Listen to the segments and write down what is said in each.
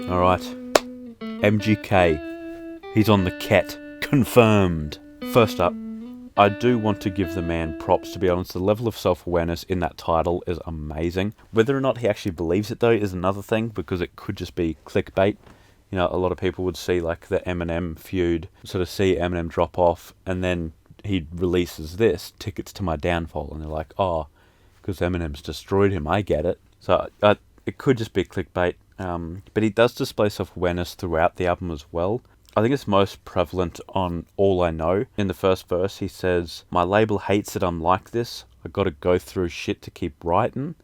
Alright. MGK. He's on the ket. Confirmed. First up, I do want to give the man props, to be honest. The level of self-awareness in that title is amazing. Whether or not he actually believes it, though, is another thing, because it could just be clickbait. You know, a lot of people would see, like, the Eminem feud, sort of see Eminem drop off, and then he releases this, Tickets to My Downfall, and they're like, oh, because Eminem's destroyed him, I get it. So it could just be clickbait, but he does display self-awareness throughout the album as well. I think it's most prevalent on All I Know. In the first verse, he says, my label hates that I'm like this. I gotta go through shit to keep writing.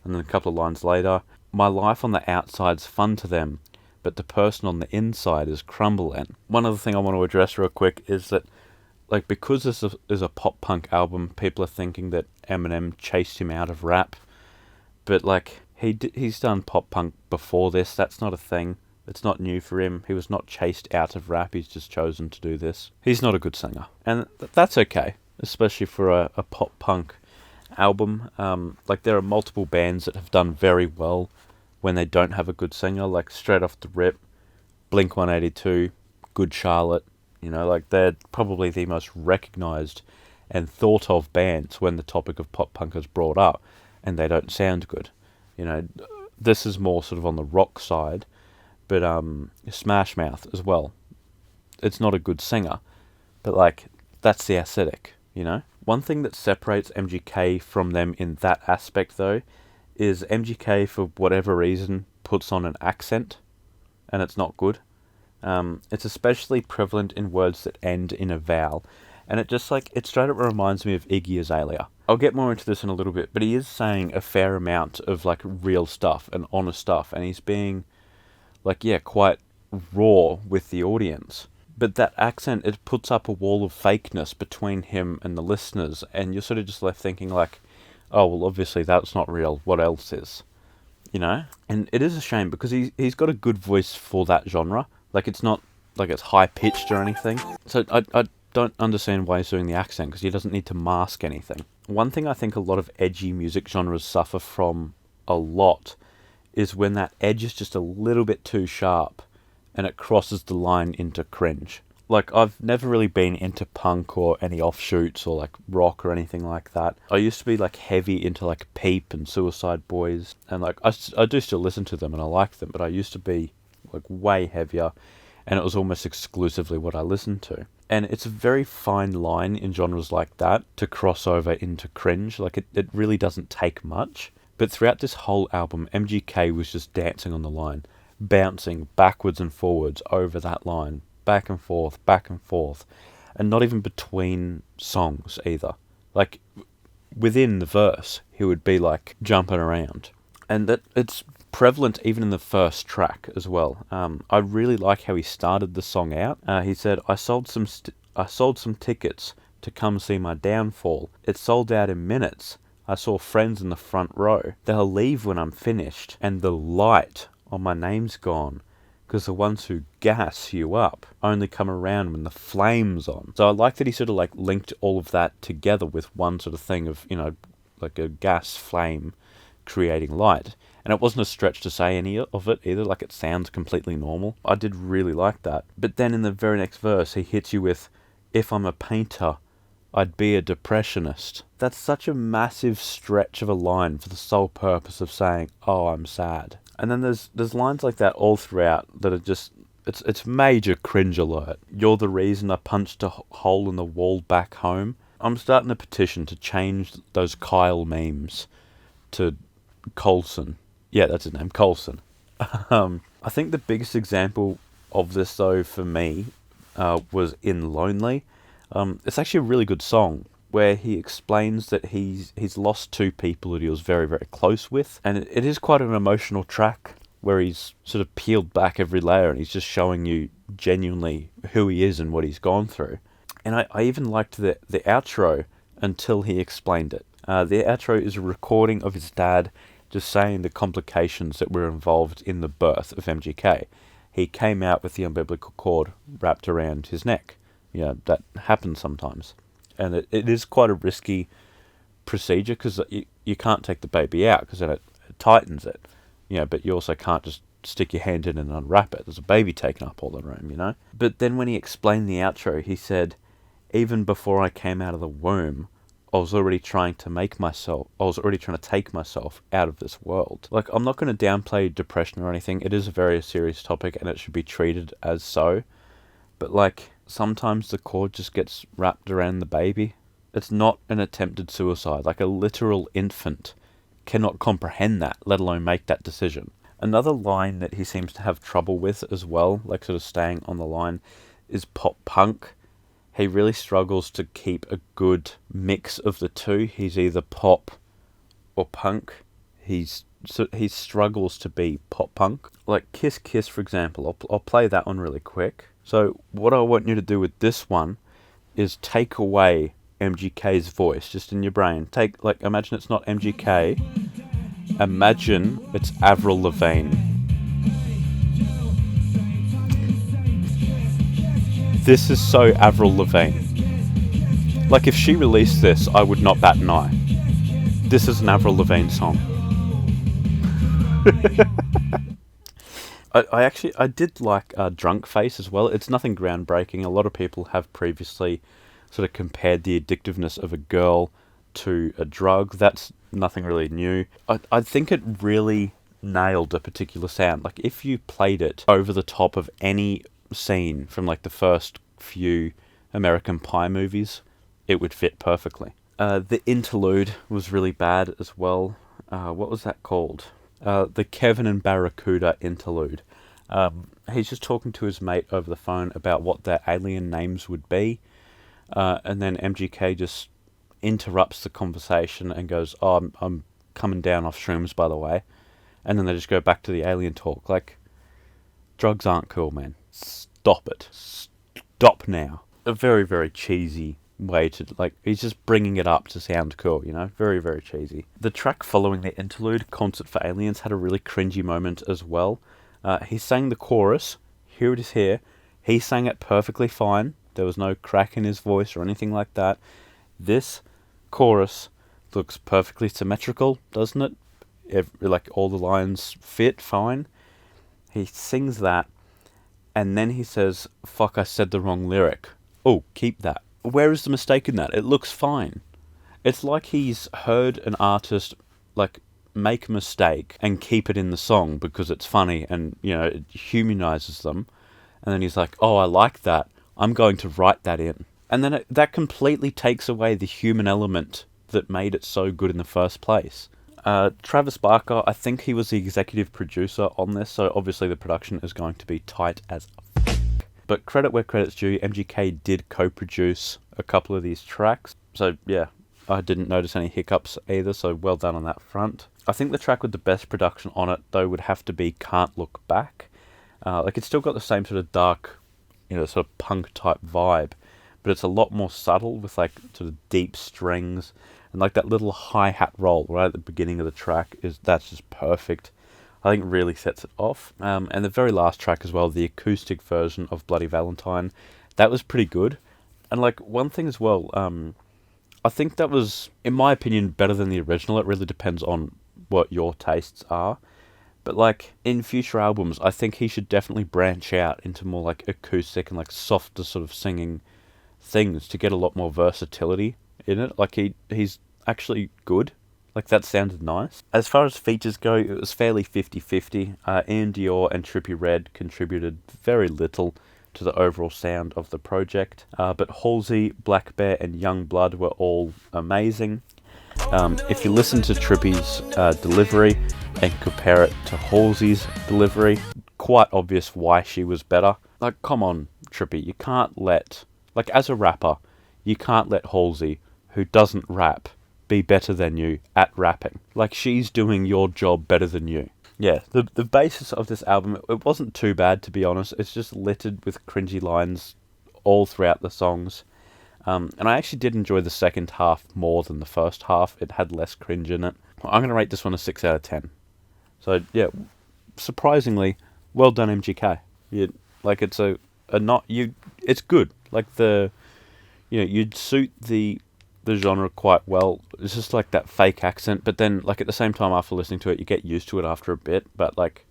And then a couple of lines later, my life on the outside's fun to them, but the person on the inside is crumbling. One other thing I want to address real quick is that, like, because this is a pop-punk album, people are thinking that Eminem chased him out of rap. But, like, he's done pop-punk before this. That's not a thing. It's not new for him. He was not chased out of rap. He's just chosen to do this. He's not a good singer. And that's okay, especially for a pop-punk album. Like, there are multiple bands that have done very well when they don't have a good singer. Like, straight off the rip, Blink-182, Good Charlotte. You know, like, they're probably the most recognised and thought of bands when the topic of pop-punk is brought up, and they don't sound good. You know, this is more sort of on the rock side. But Smash Mouth as well. It's not a good singer, but, like, that's the aesthetic, you know? One thing that separates MGK from them in that aspect, though, is MGK, for whatever reason, puts on an accent, and it's not good. It's especially prevalent in words that end in a vowel, and it just, like, it straight up reminds me of Iggy Azalea. I'll get more into this in a little bit, but he is saying a fair amount of, like, real stuff and honest stuff, and he's being, like, yeah, quite raw with the audience. But that accent, it puts up a wall of fakeness between him and the listeners, and you're sort of just left thinking, like, oh, well, obviously that's not real, what else is? You know? And it is a shame, because he's got a good voice for that genre. Like, it's not, like, it's high-pitched or anything. So I don't understand why he's doing the accent, because he doesn't need to mask anything. One thing I think a lot of edgy music genres suffer from a lot is when that edge is just a little bit too sharp and it crosses the line into cringe. Like, I've never really been into punk or any offshoots or, like, rock or anything like that. I used to be, like, heavy into, like, Peep and Suicide Boys, and, like, I do still listen to them and I like them, but I used to be, like, way heavier, and it was almost exclusively what I listened to. And it's a very fine line in genres like that to cross over into cringe. Like, it really doesn't take much. But throughout this whole album, MGK was just dancing on the line, bouncing backwards and forwards over that line, back and forth, and not even between songs either. Like, within the verse, he would be, like, jumping around. And that it's prevalent even in the first track as well. I really like how he started the song out. He said, I sold some tickets to come see my downfall. It sold out in minutes. I saw friends in the front row. They'll leave when I'm finished, and the light on my name's gone, because the ones who gas you up only come around when the flame's on. So I like that he sort of, like, linked all of that together with one sort of thing of, you know, like a gas flame creating light. And it wasn't a stretch to say any of it either, like, it sounds completely normal. I did really like that. But then in the very next verse, he hits you with, if I'm a painter, I'd be a depressionist. That's such a massive stretch of a line for the sole purpose of saying, oh, I'm sad. And then there's lines like that all throughout that are just, it's major cringe alert. You're the reason I punched a hole in the wall back home. I'm starting a petition to change those Kyle memes to Coulson. Yeah, that's his name, Coulson. I think the biggest example of this, though, for me, was in Lonely. It's actually a really good song where he explains that he's lost two people that he was very, very close with. And it is quite an emotional track where he's sort of peeled back every layer and he's just showing you genuinely who he is and what he's gone through. And I even liked the outro until he explained it. The outro is a recording of his dad just saying the complications that were involved in the birth of MGK. He came out with the umbilical cord wrapped around his neck. You know, that happens sometimes. And it is quite a risky procedure because you can't take the baby out because then it tightens it. You know, but you also can't just stick your hand in and unwrap it. There's a baby taking up all the room, you know? But then when he explained the outro, he said, even before I came out of the womb, I was already trying to take myself out of this world. Like, I'm not going to downplay depression or anything. It is a very serious topic and it should be treated as so. But, like, sometimes the cord just gets wrapped around the baby. It's not an attempted suicide. Like, a literal infant cannot comprehend that, let alone make that decision. Another line that he seems to have trouble with as well, like sort of staying on the line, is pop punk. He really struggles to keep a good mix of the two. He's either pop or punk. He struggles to be pop punk. Like Kiss Kiss, for example. I'll play that one really quick. So what I want you to do with this one is take away MGK's voice just in your brain. Imagine it's not MGK. Imagine it's Avril Lavigne. This is so Avril Lavigne. Like, if she released this, I would not bat an eye. This is an Avril Lavigne song. I did like Drunk Face as well. It's nothing groundbreaking. A lot of people have previously sort of compared the addictiveness of a girl to a drug. That's nothing really new. I think it really nailed a particular sound. Like, if you played it over the top of any scene from like the first few American Pie movies, it would fit perfectly. The Interlude was really bad as well. What was that called? The Kevin and Barracuda Interlude. He's just talking to his mate over the phone about what their alien names would be, and then MGK just interrupts the conversation and goes, "Oh, I'm coming down off shrooms, by the way," and then they just go back to the alien talk. Like, drugs aren't cool, man. Stop it. Stop now. A very, very cheesy way to, like, he's just bringing it up to sound cool, you know? Very, very cheesy. The track following the interlude, Concert for Aliens, had a really cringy moment as well. He sang the chorus. Here it is here. He sang it perfectly fine. There was no crack in his voice or anything like that. This chorus looks perfectly symmetrical, doesn't it? Like, all the lines fit fine. He sings that, and then he says, "Fuck, I said the wrong lyric." Oh, keep that. Where is the mistake in that? It looks fine. It's like he's heard an artist, like, make a mistake and keep it in the song because it's funny and, you know, it humanizes them. And then he's like, "Oh, I like that. I'm going to write that in." And then that completely takes away the human element that made it so good in the first place. Travis Barker, I think he was the executive producer on this, so obviously the production is going to be tight as f***. But credit where credit's due, MGK did co-produce a couple of these tracks. So yeah, I didn't notice any hiccups either, so well done on that front. I think the track with the best production on it, though, would have to be Can't Look Back. Like, it's still got the same sort of dark, you know, sort of punk type vibe, but it's a lot more subtle with, like, sort of deep strings, and like that little hi-hat roll right at the beginning of the track, that's just perfect. I think it really sets it off. And the very last track as well, the acoustic version of Bloody Valentine, that was pretty good. And like, one thing as well, I think that was, in my opinion, better than the original. It really depends on what your tastes are. But like, in future albums, I think he should definitely branch out into more like acoustic and like softer sort of singing things to get a lot more versatility in it. Like, he's actually good. Like, that sounded nice. As far as features go, it was fairly 50-50. Ian Dior and Trippie Redd contributed very little to the overall sound of the project. But Halsey, Black Bear and Young Blood were all amazing. If you listen to Trippie's delivery and compare it to Halsey's delivery, quite obvious why she was better. Like, come on, Trippie, you can't let... Like, as a rapper, you can't let Halsey, who doesn't rap, be better than you at rapping. Like, she's doing your job better than you. Yeah, the basis of this album, it wasn't too bad, to be honest. It's just littered with cringy lines all throughout the songs. And I actually did enjoy the second half more than the first half. It had less cringe in it. I'm going to rate this one a 6 out of 10. So, yeah, surprisingly, well done, MGK. It's good. Like, you'd suit the genre quite well. It's just like that fake accent, but then, like, at the same time, after listening to it, you get used to it after a bit. But like,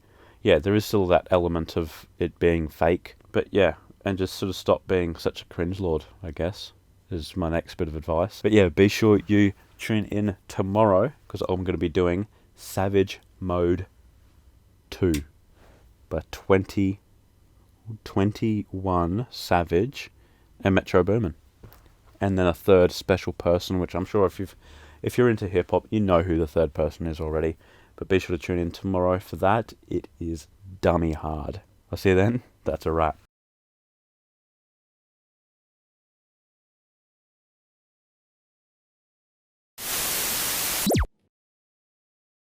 yeah, there is still that element of it being fake. But yeah, and just sort of stop being such a cringe lord, I guess, is my next bit of advice. But yeah, be sure you tune in tomorrow, because I'm going to be doing Savage Mode 2 by 2021 Savage and Metro Boomin. And then a third special person, which I'm sure if you're into hip hop, you know who the third person is already. But be sure to tune in tomorrow for that. It is dummy hard. I'll see you then. That's a wrap.